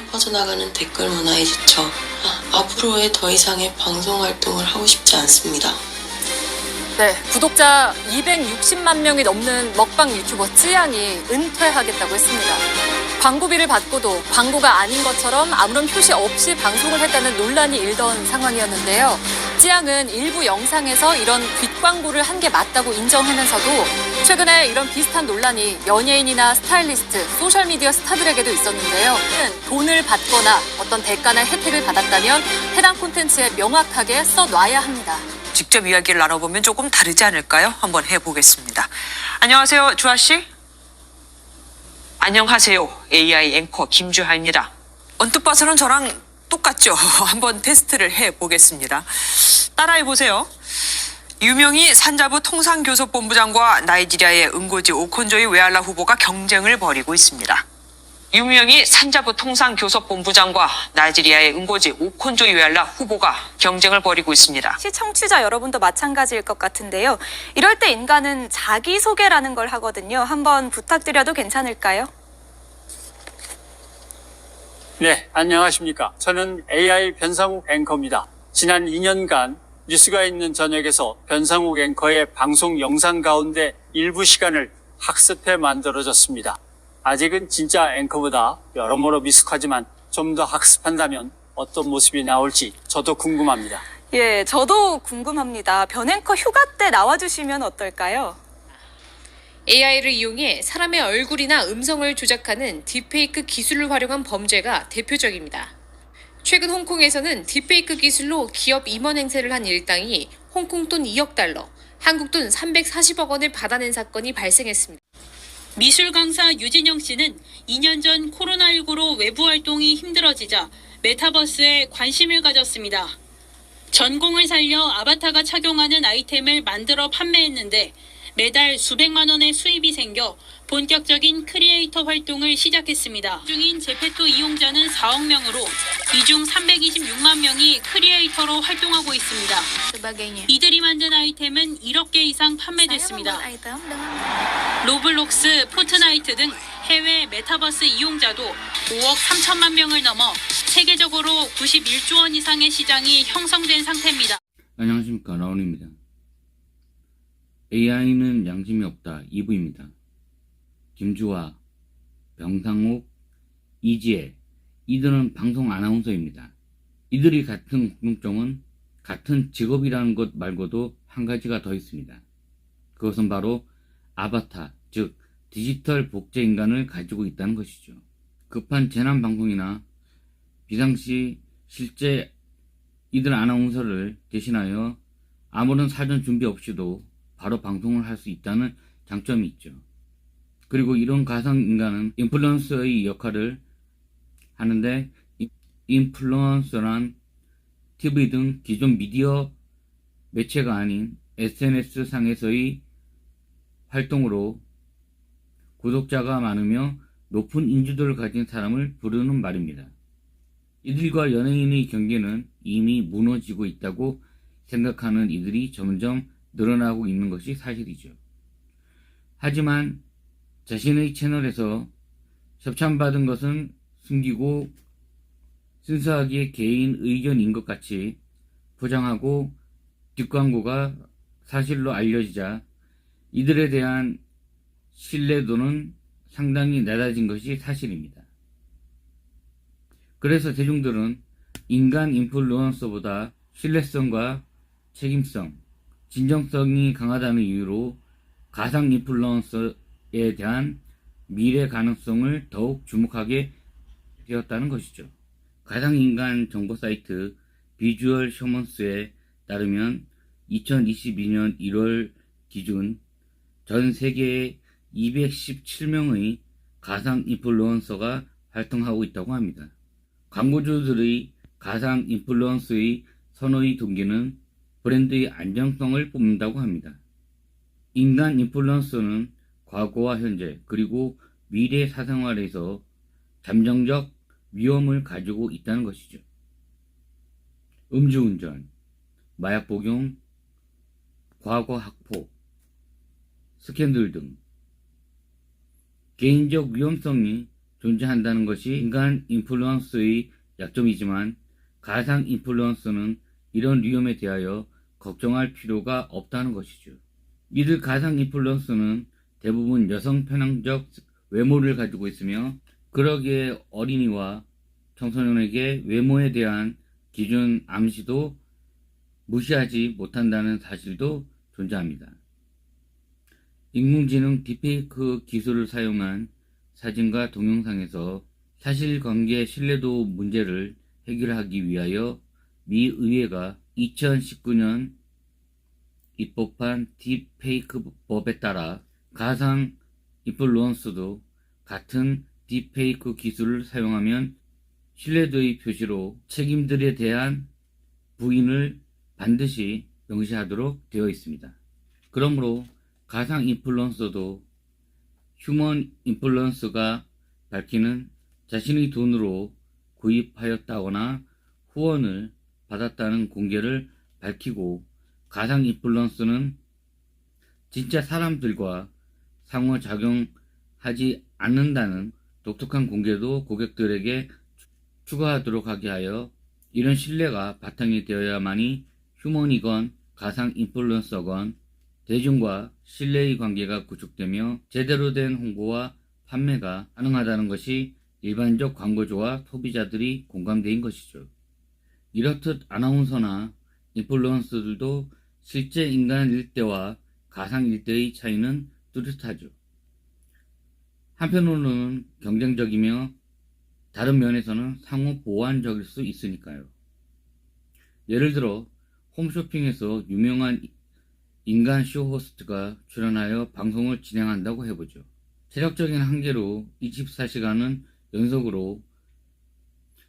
퍼져나가는 댓글 문화에 지쳐 앞으로의 더 이상의 방송 활동을 하고 싶지 않습니다. 네, 구독자 260만 명이 넘는 먹방 유튜버 찌양이 은퇴하겠다고 했습니다. 광고비를 받고도 광고가 아닌 것처럼 아무런 표시 없이 방송을 했다는 논란이 일던 상황이었는데요. 찌양은 일부 영상에서 이런 뒷광고를 한 게 맞다고 인정하면서도 최근에 이런 비슷한 논란이 연예인이나 스타일리스트, 소셜미디어 스타들에게도 있었는데요. 돈을 받거나 어떤 대가나 혜택을 받았다면 해당 콘텐츠에 명확하게 써놔야 합니다. 직접 이야기를 나눠보면 조금 다르지 않을까요? 한번 해보겠습니다. 안녕하세요, 주아 씨. 안녕하세요, AI 앵커 김주하입니다. 언뜻 봐서는 저랑 똑같죠? 한번 테스트를 해보겠습니다. 따라해보세요. 유명희 산자부 통상교섭본부장과 나이지리아의 응고지 오콘조이 웨알라 후보가 경쟁을 벌이고 있습니다. 유명희 산자부 통상교섭본부장과 나이지리아의 응고지 오콘조이 웨알라 후보가 경쟁을 벌이고 있습니다. 시청취자 여러분도 마찬가지일 것 같은데요. 이럴 때 인간은 자기소개라는 걸 하거든요. 한번 부탁드려도 괜찮을까요? 네, 안녕하십니까. 저는 AI 변상욱 앵커입니다. 지난 2년간 뉴스가 있는 저녁에서 변상욱 앵커의 방송 영상 가운데 일부 시간을 학습해 만들어졌습니다. 아직은 진짜 앵커보다 여러모로 미숙하지만 좀 더 학습한다면 어떤 모습이 나올지 저도 궁금합니다. 예, 저도 궁금합니다. 변앵커 휴가 때 나와주시면 어떨까요? AI를 이용해 사람의 얼굴이나 음성을 조작하는 딥페이크 기술을 활용한 범죄가 대표적입니다. 최근 홍콩에서는 딥페이크 기술로 기업 임원 행세를 한 일당이 홍콩 돈 2억 달러, 한국 돈 340억 원을 받아낸 사건이 발생했습니다. 미술 강사 유진영 씨는 2년 전 코로나19로 외부 활동이 힘들어지자 메타버스에 관심을 가졌습니다. 전공을 살려 아바타가 착용하는 아이템을 만들어 판매했는데 매달 수백만 원의 수입이 생겨 본격적인 크리에이터 활동을 시작했습니다. 중인 제페토 이용자는 4억 명으로 이 중 326만 명이 크리에이터로 활동하고 있습니다. 이들이 만든 아이템은 1억 개 이상 판매됐습니다. 로블록스, 포트나이트 등 해외 메타버스 이용자도 5억 3천만 명을 넘어 세계적으로 91조 원 이상의 시장이 형성된 상태입니다. 안녕하십니까, 라온입니다. AI는 양심이 없다 2부입니다. 김주화, 병상욱, 이지혜, 이들은 방송 아나운서입니다. 이들이 같은 공통점은 같은 직업이라는 것 말고도 한 가지가 더 있습니다. 그것은 바로 아바타, 즉 디지털 복제 인간을 가지고 있다는 것이죠. 급한 재난 방송이나 비상시 실제 이들 아나운서를 대신하여 아무런 사전 준비 없이도 바로 방송을 할 수 있다는 장점이 있죠. 그리고 이런 가상인간은 인플루언서의 역할을 하는데, 인플루언서란 TV 등 기존 미디어 매체가 아닌 SNS 상에서의 활동으로 구독자가 많으며 높은 인지도를 가진 사람을 부르는 말입니다. 이들과 연예인의 경계는 이미 무너지고 있다고 생각하는 이들이 점점 늘어나고 있는 것이 사실이죠. 하지만 자신의 채널에서 협찬받은 것은 숨기고 순수하게 개인 의견인 것 같이 포장하고 뒷광고가 사실로 알려지자 이들에 대한 신뢰도는 상당히 낮아진 것이 사실입니다. 그래서 대중들은 인간 인플루언서보다 신뢰성과 책임성, 진정성이 강하다는 이유로 가상 인플루언서에 대한 미래 가능성을 더욱 주목하게 되었다는 것이죠. 가상인간 정보 사이트 비주얼 셔먼스에 따르면 2022년 1월 기준 전 세계에 217명의 가상 인플루언서가 활동하고 있다고 합니다. 광고주들의 가상 인플루언서의 선호의 동기는 브랜드의 안정성을 뽑는다고 합니다. 인간 인플루언서는 과거와 현재 그리고 미래 사생활에서 잠정적 위험을 가지고 있다는 것이죠. 음주운전, 마약 복용, 과거 학폭, 스캔들 등 개인적 위험성이 존재한다는 것이 인간 인플루언서의 약점이지만 가상 인플루언서는 이런 위험에 대하여 걱정할 필요가 없다는 것이죠. 이들 가상 인플루언서는 대부분 여성 편향적 외모를 가지고 있으며 그러기에 어린이와 청소년에게 외모에 대한 기준 암시도 무시하지 못한다는 사실도 존재합니다. 인공지능 딥페이크 기술을 사용한 사진과 동영상에서 사실관계 신뢰도 문제를 해결하기 위하여 미 의회가 2019년 입법한 딥페이크 법에 따라 가상 인플루언서도 같은 딥페이크 기술을 사용하면 신뢰도의 표시로 책임들에 대한 부인을 반드시 명시하도록 되어 있습니다. 그러므로 가상 인플루언서도 휴먼 인플루언서가 밝히는 자신의 돈으로 구입하였다거나 후원을 받았다는 공개를 밝히고 가상 인플루언서는 진짜 사람들과 상호작용하지 않는다는 독특한 공개도 고객들에게 추가하도록 하게 하여 이런 신뢰가 바탕이 되어야만이 휴먼이건 가상 인플루언서건 대중과 신뢰의 관계가 구축되며 제대로 된 홍보와 판매가 가능하다는 것이 일반적 광고주와 소비자들이 공감대인 것이죠. 이렇듯 아나운서나 인플루언서들도 실제 인간 일대와 가상 일대의 차이는 뚜렷하죠. 한편으로는 경쟁적이며 다른 면에서는 상호 보완적일 수 있으니까요. 예를 들어 홈쇼핑에서 유명한 인간 쇼호스트가 출연하여 방송을 진행한다고 해보죠. 체력적인 한계로 24시간은 연속으로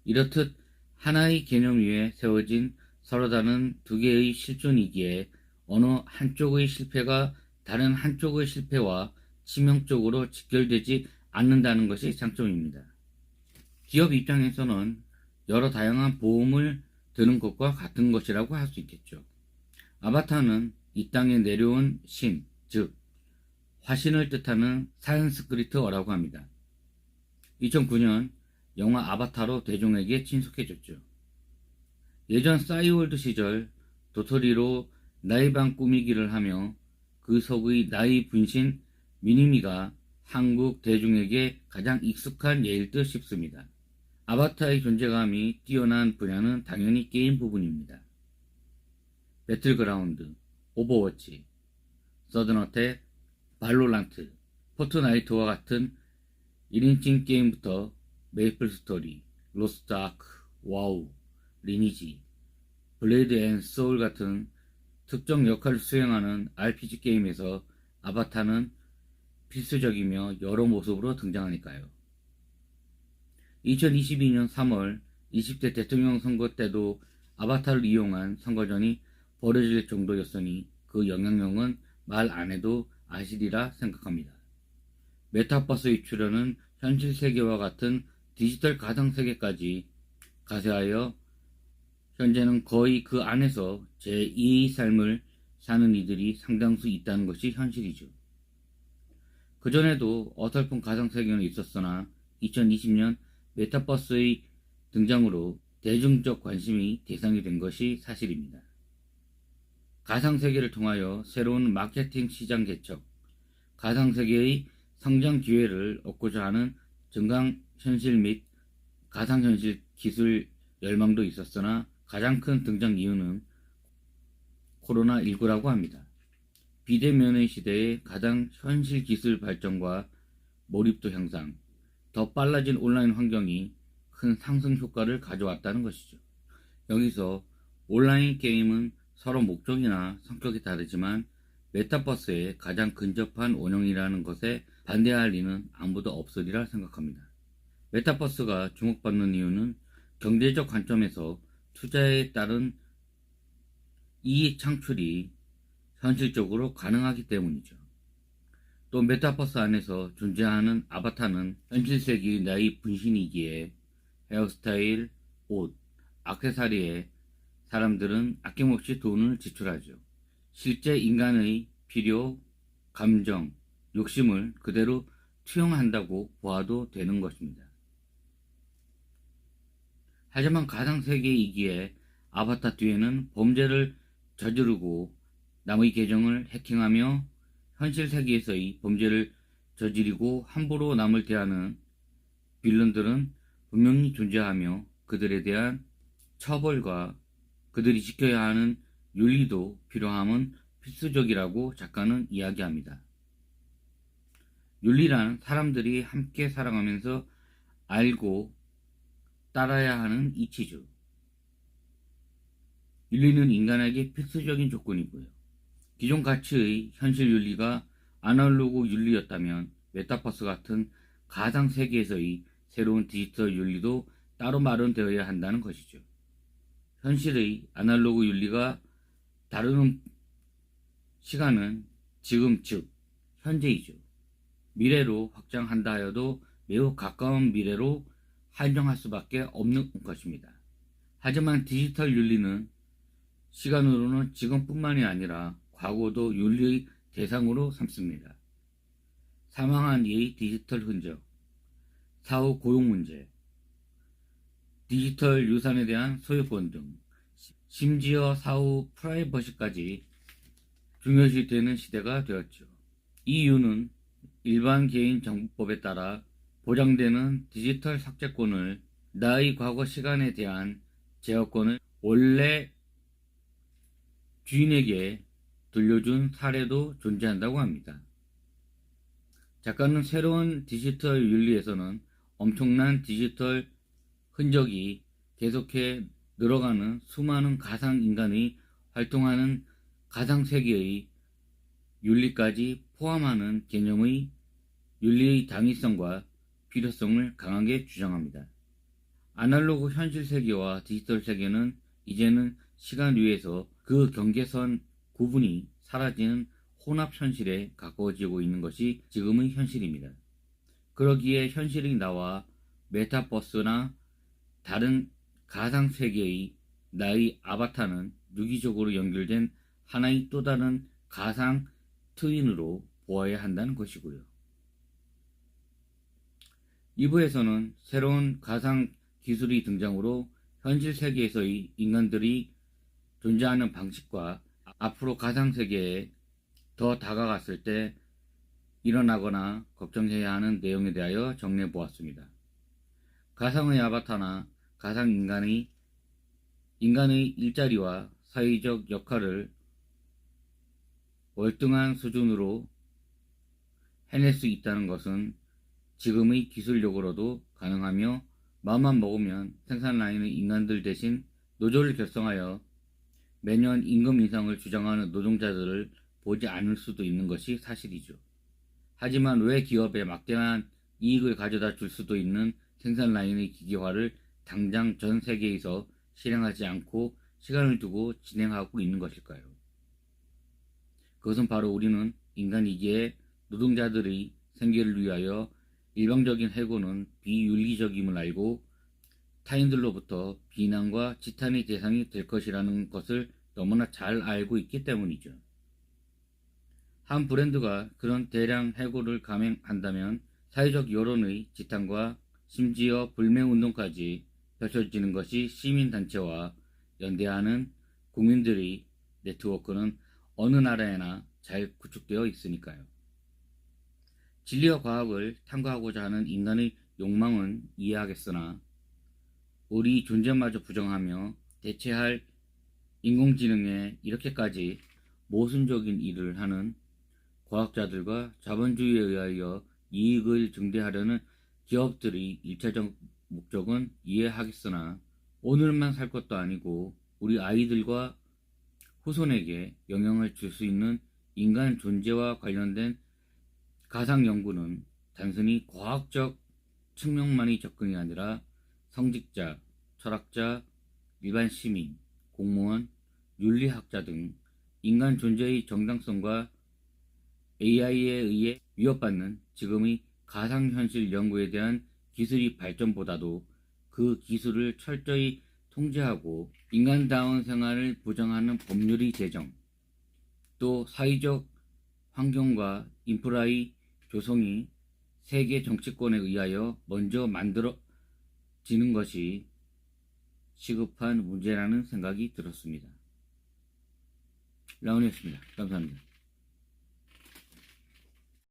이렇듯 하나의 개념 위에 세워진 서로 다른 두 개의 실존이기에 어느 한쪽의 실패가 다른 한쪽의 실패와 치명적으로 직결되지 않는다는 것이 장점입니다. 기업 입장에서는 여러 다양한 보험을 드는 것과 같은 것이라고 할 수 있겠죠. 아바타는 이 땅에 내려온 신, 즉 화신을 뜻하는 산스크리트어라고 합니다. 2009년 영화 아바타로 대중에게 친숙해졌죠. 예전 싸이월드 시절 도토리로 나이방 꾸미기를 하며 그 속의 나이 분신 미니미가 한국 대중에게 가장 익숙한 예일 듯 싶습니다. 아바타의 존재감이 뛰어난 분야는 당연히 게임 부분입니다. 배틀그라운드, 오버워치, 서든어택, 발로란트, 포트나이트와 같은 1인칭 게임부터 메이플스토리, 로스트 아크, 와우, 리니지, 블레이드 앤 소울 같은 특정 역할을 수행하는 RPG 게임에서 아바타는 필수적이며 여러 모습으로 등장하니까요. 2022년 3월 20대 대통령 선거 때도 아바타를 이용한 선거전이 벌어질 정도였으니 그 영향력은 말 안 해도 아시리라 생각합니다. 메타버스의 출현은 현실 세계와 같은 디지털 가상 세계까지 가세하여 현재는 거의 그 안에서 제2의 삶을 사는 이들이 상당수 있다는 것이 현실이죠. 그전에도 어설픈 가상 세계는 있었으나 2020년 메타버스의 등장으로 대중적 관심이 대상이 된 것이 사실입니다. 가상세계를 통하여 새로운 마케팅 시장 개척, 가상세계의 성장 기회를 얻고자 하는 증강현실 및 가상현실 기술 열망도 있었으나 가장 큰 등장 이유는 코로나19라고 합니다. 비대면의 시대에 가장 현실 기술 발전과 몰입도 향상, 더 빨라진 온라인 환경이 큰 상승 효과를 가져왔다는 것이죠. 여기서 온라인 게임은 서로 목적이나 성격이 다르지만 메타버스의 가장 근접한 원형이라는 것에 반대할 리는 아무도 없으리라 생각합니다. 메타버스가 주목받는 이유는 경제적 관점에서 투자에 따른 이익 창출이 현실적으로 가능하기 때문이죠. 또 메타버스 안에서 존재하는 아바타는 현실 세계의 나의 분신이기에 헤어스타일, 옷, 액세서리에 사람들은 아낌없이 돈을 지출하죠. 실제 인간의 필요, 감정, 욕심을 그대로 투영한다고 보아도 되는 것입니다. 하지만 가상세계이기에 아바타 뒤에는 범죄를 저지르고 남의 계정을 해킹하며 현실 세계에서의 범죄를 저지르고 함부로 남을 대하는 빌런들은 분명히 존재하며 그들에 대한 처벌과 그들이 지켜야 하는 윤리도 필요함은 필수적이라고 작가는 이야기합니다. 윤리란 사람들이 함께 살아가면서 알고 따라야 하는 이치죠. 윤리는 인간에게 필수적인 조건이고요. 기존 가치의 현실 윤리가 아날로그 윤리였다면 메타버스 같은 가상 세계에서의 새로운 디지털 윤리도 따로 마련되어야 한다는 것이죠. 현실의 아날로그 윤리가 다루는 시간은 지금 즉 현재이죠. 미래로 확장한다 하여도 매우 가까운 미래로 한정할 수밖에 없는 것입니다. 하지만 디지털 윤리는 시간으로는 지금뿐만이 아니라 과거도 윤리의 대상으로 삼습니다. 사망한 이의 디지털 흔적, 사후 고용 문제, 디지털 유산에 대한 소유권 등 심지어 사후 프라이버시까지 중요시되는 시대가 되었죠. 이 이유는 일반 개인 정보법에 따라 보장되는 디지털 삭제권을 나의 과거 시간에 대한 제어권을 원래 주인에게 돌려준 사례도 존재한다고 합니다. 작가는 새로운 디지털 윤리에서는 엄청난 디지털 흔적이 계속해 늘어가는 수많은 가상 인간이 활동하는 가상 세계의 윤리까지 포함하는 개념의 윤리의 당위성과 필요성을 강하게 주장합니다. 아날로그 현실 세계와 디지털 세계는 이제는 시간 위에서 그 경계선 구분이 사라지는 혼합 현실에 가까워지고 있는 것이 지금의 현실입니다. 그러기에 현실의 나와 메타버스나 다른 가상 세계의 나의 아바타는 유기적으로 연결된 하나의 또 다른 가상 트윈으로 보아야 한다는 것이고요. 2부에서는 새로운 가상 기술의 등장으로 현실 세계에서의 인간들이 존재하는 방식과 앞으로 가상 세계에 더 다가갔을 때 일어나거나 걱정해야 하는 내용에 대하여 정리해 보았습니다. 가상의 아바타나 가상 인간의 일자리와 사회적 역할을 월등한 수준으로 해낼 수 있다는 것은 지금의 기술력으로도 가능하며 마음만 먹으면 생산 라인의 인간들 대신 노조를 결성하여 매년 임금 인상을 주장하는 노동자들을 보지 않을 수도 있는 것이 사실이죠. 하지만 왜 기업에 막대한 이익을 가져다 줄 수도 있는 생산 라인의 기계화를 당장 전 세계에서 실행하지 않고 시간을 두고 진행하고 있는 것일까요? 그것은 바로 우리는 인간이기에 노동자들의 생계를 위하여 일방적인 해고는 비윤리적임을 알고 타인들로부터 비난과 지탄의 대상이 될 것이라는 것을 너무나 잘 알고 있기 때문이죠. 한 브랜드가 그런 대량 해고를 감행한다면 사회적 여론의 지탄과 심지어 불매운동까지 펼쳐지는 것이 시민단체와 연대하는 국민들의 네트워크는 어느 나라에나 잘 구축되어 있으니까요. 진리와 과학을 탐구하고자 하는 인간의 욕망은 이해하겠으나 우리 존재마저 부정하며 대체할 인공지능에 이렇게까지 모순적인 일을 하는 과학자들과 자본주의에 의하여 이익을 증대하려는 기업들의 일차적 목적은 이해하겠으나 오늘만 살 것도 아니고 우리 아이들과 후손에게 영향을 줄 수 있는 인간 존재와 관련된 가상 연구는 단순히 과학적 측면만의 접근이 아니라 성직자, 철학자, 일반 시민, 공무원, 윤리학자 등 인간 존재의 정당성과 AI에 의해 위협받는 지금의 가상현실 연구에 대한 기술의 발전보다도 그 기술을 철저히 통제하고 인간다운 생활을 보장하는 법률의 제정, 또 사회적 환경과 인프라의 조성이 세계 정치권에 의하여 먼저 만들어지는 것이 시급한 문제라는 생각이 들었습니다. 라온이었습니다. 감사합니다.